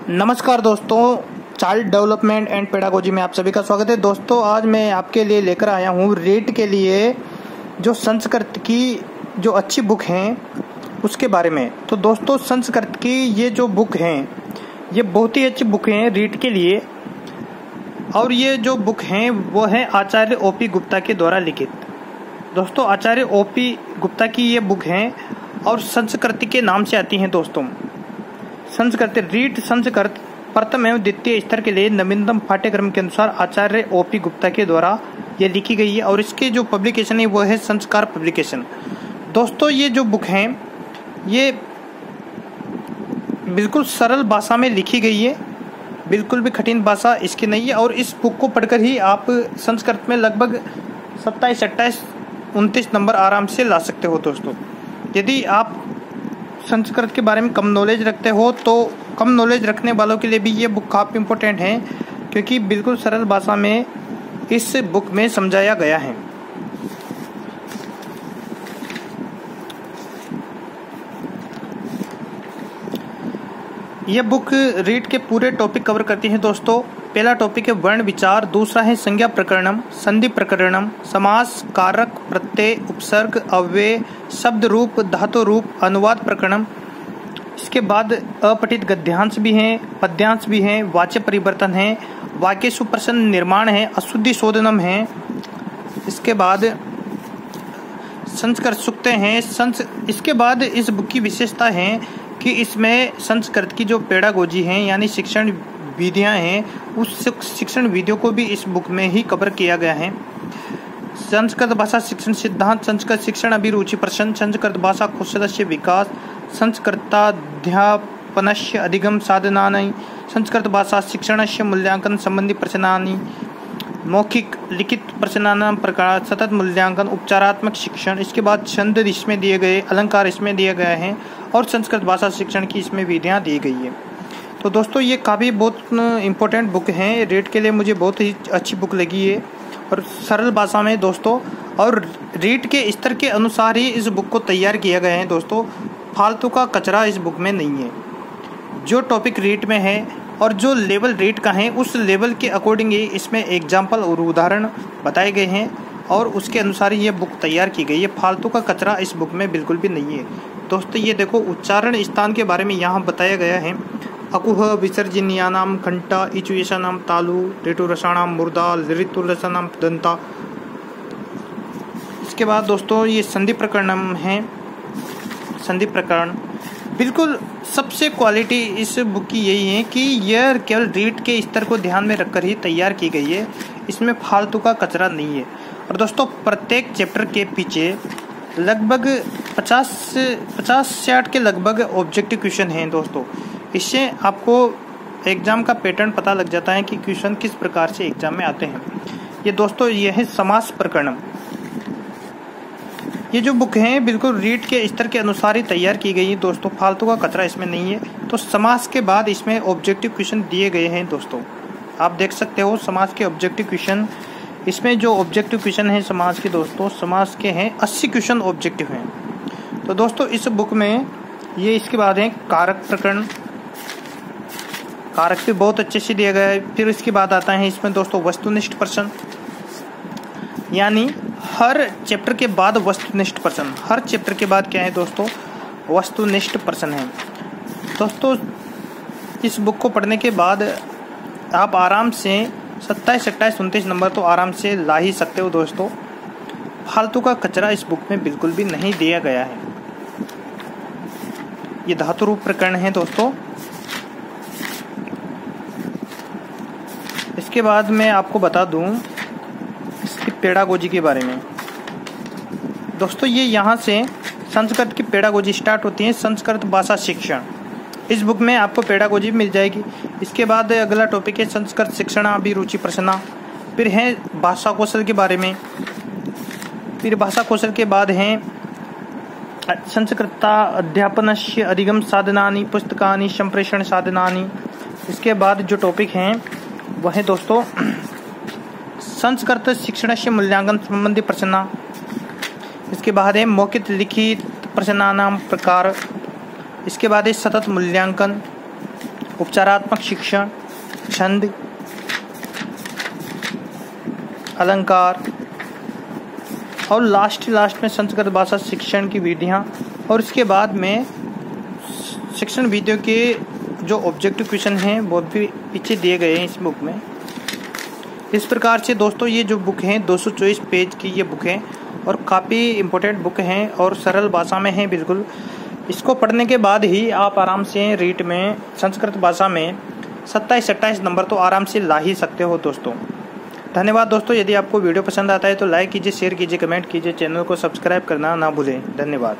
नमस्कार दोस्तों, child development and pedagogy में आप सभी का स्वागत है। दोस्तों, आज मैं आपके लिए लेकर आया हूँ रीट के लिए जो संस्कृत की जो अच्छी बुक हैं उसके बारे में। तो दोस्तों, संस्कृत की ये जो बुक हैं ये बहुत ही अच्छी बुक हैं रीट के लिए। और ये जो बुक हैं वो है आचार्य ओपी गुप्ता के द्वारा लिखित। दोस्तों, आचार्य ओपी गुप्ता की ये बुक हैं और संस्कृत के नाम से आती हैं। दोस्तों, संस्कृत रीट संस्कृत प्रथम एवं द्वितीय स्तर के लिए नवीनतम पाठ्यक्रम के अनुसार आचार्य ओपी गुप्ता के द्वारा ये लिखी गई है और इसके जो पब्लिकेशन है वो है संस्कार पब्लिकेशन। दोस्तों, ये जो बुक है ये बिल्कुल सरल भाषा में लिखी गई है, बिल्कुल भी कठिन भाषा इसकी नहीं है। और इस बुक को पढ़कर ही आप संस्कृत में लगभग 27, 28, 29 नंबर आराम से ला सकते हो। दोस्तों, यदि आप संस्कृत के बारे में कम नॉलेज रखते हो तो कम नॉलेज रखने वालों के लिए भी ये बुक काफ़ी इम्पोर्टेंट है, क्योंकि बिल्कुल सरल भाषा में इस बुक में समझाया गया है। यह बुक रीट के पूरे टॉपिक कवर करती है। दोस्तों, पहला टॉपिक है वर्ण विचार, दूसरा है संज्ञा प्रकरणम, संधि प्रकरणम, समास, कारक, प्रत्यय, उपसर्ग, अव्यय, शब्द रूप, धातु रूप, अनुवाद प्रकरणम। इसके बाद अपठित गद्यांश भी हैं, पद्यांश भी हैं, वाच्य परिवर्तन है, वाक्य सुप्रश्न निर्माण है, अशुद्धि शोधनम है। इसके बाद संस्कृत सूक्त हैं। इसके बाद इस बुक की विशेषता है कि इसमें संस्कृत की जो पेडागोजी हैं यानी शिक्षण विधियां हैं उस शिक्षण विधियों को भी इस बुक में ही कवर किया गया है। संस्कृत भाषा शिक्षण सिद्धांत, संस्कृत शिक्षण अभिरुचि प्रश्न, संस्कृत भाषा कौशलस्य विकास, संस्कृताध्यापनस्य अधिगम साधनानि, संस्कृत भाषा शिक्षणस्य मूल्यांकन संबंधी प्रश्नानि, मौखिक लिखित प्रश्नानां प्रकार, सतत मूल्यांकन, उपचारात्मक शिक्षण। इसके बाद छंद इसमें दिए गए, अलंकार इसमें दिए गए हैं और संस्कृत भाषा शिक्षण की इसमें विधियां दी गई है। तो दोस्तों, ये काफ़ी बहुत इम्पोर्टेंट बुक है रीट के लिए, मुझे बहुत ही अच्छी बुक लगी है और सरल भाषा में। दोस्तों, और रीट के स्तर के अनुसार ही इस बुक को तैयार किया गया है। दोस्तों, फालतू का कचरा इस बुक में नहीं है। जो टॉपिक रीट में है और जो लेवल रीट का है उस लेवल के अकॉर्डिंग ही इसमें एग्जाम्पल और उदाहरण बताए गए हैं और उसके अनुसार ये बुक तैयार की गई है। फालतू का कचरा इस बुक में बिल्कुल भी नहीं है। दोस्तों, ये देखो, उच्चारण स्थान के बारे में यहाँ बताया गया है। अकुह विसर्जनीयानाम घंटा, इचुयेषानाम तालु, ऋतुरसाणाम मुर्दा, ऋतुरसानाम दंता। इसके बाद दोस्तों, ये संधि प्रकरण है। संधि प्रकरण बिल्कुल सबसे क्वालिटी इस बुक की यही है कि यह केवल रीट के स्तर को ध्यान में रखकर ही तैयार की गई है, इसमें फालतू का कचरा नहीं है। और दोस्तों, प्रत्येक चैप्टर के पीछे लगभग 50-60 के लगभग ऑब्जेक्टिव क्वेश्चन हैं। दोस्तों, इससे आपको एग्जाम का पैटर्न पता लग जाता है कि क्वेश्चन किस प्रकार से एग्जाम में आते हैं। ये दोस्तों, यह है समास प्रकरण। ये जो बुक है बिल्कुल रीट के स्तर के अनुसार ही तैयार की गई है। दोस्तों, फालतू का कचरा इसमें नहीं है। तो समास के बाद इसमें ऑब्जेक्टिव क्वेश्चन दिए गए हैं। दोस्तों, आप देख सकते हो समास के ऑब्जेक्टिव क्वेश्चन। इसमें जो ऑब्जेक्टिव क्वेश्चन है समास के, दोस्तों समास के हैं 80 क्वेश्चन ऑब्जेक्टिव हैं। तो दोस्तों, इस बुक में ये इसके बाद है कारक प्रकरण। कारक भी बहुत अच्छे से दिया गया है। फिर इसके बाद आता है इसमें दोस्तों वस्तुनिष्ठ प्रश्न, यानी हर चैप्टर के बाद वस्तुनिष्ठ प्रश्न। हर चैप्टर के बाद क्या है दोस्तों? वस्तुनिष्ठ प्रश्न है। दोस्तों, इस बुक को पढ़ने के बाद आप आराम से 27, 28, 29 नंबर तो आराम से ला ही सकते हो। दोस्तों, फालतू का कचरा इस बुक में बिल्कुल भी नहीं दिया गया है। ये धातु रूप प्रकरण है। दोस्तों, इसके बाद मैं आपको बता दूं इसकी पेडागोजी के बारे में। दोस्तों, ये यहाँ से संस्कृत की पेडागोजी स्टार्ट होती है। संस्कृत भाषा शिक्षण, इस बुक में आपको पेडागोजी मिल जाएगी। इसके बाद अगला टॉपिक है संस्कृत शिक्षण अभिरुचि प्रश्न। फिर है भाषा कौशल के बारे में। फिर भाषा कौशल के बाद हैं संस्कृता अध्यापनस्य अधिगम साधनानि, पुस्तकानि, संप्रेषण साधनानि। इसके बाद जो टॉपिक हैं वह है दोस्तों संस्कृत शिक्षणस्य मूल्यांकन संबंधी प्रश्न। इसके बाद है मौखिक लिखित प्रश्नानां प्रकार। इसके बाद है सतत मूल्यांकन। उपचारात्मक शिक्षण, छंद, अलंकार और लास्ट में संस्कृत भाषा शिक्षण की विधियाँ। और इसके बाद में शिक्षण विधियों के जो ऑब्जेक्टिव क्वेश्चन हैं वो भी पीछे दिए गए हैं इस बुक में। इस प्रकार से दोस्तों ये जो बुक है 224 पेज की ये बुक है और काफ़ी इम्पोर्टेंट बुक हैं और सरल भाषा में है बिल्कुल। इसको पढ़ने के बाद ही आप आराम से रीट में संस्कृत भाषा में 27-28 नंबर तो आराम से ला ही सकते हो दोस्तों। धन्यवाद दोस्तों। यदि आपको वीडियो पसंद आता है तो लाइक कीजिए, शेयर कीजिए, कमेंट कीजिए, चैनल को सब्सक्राइब करना ना भूलें। धन्यवाद।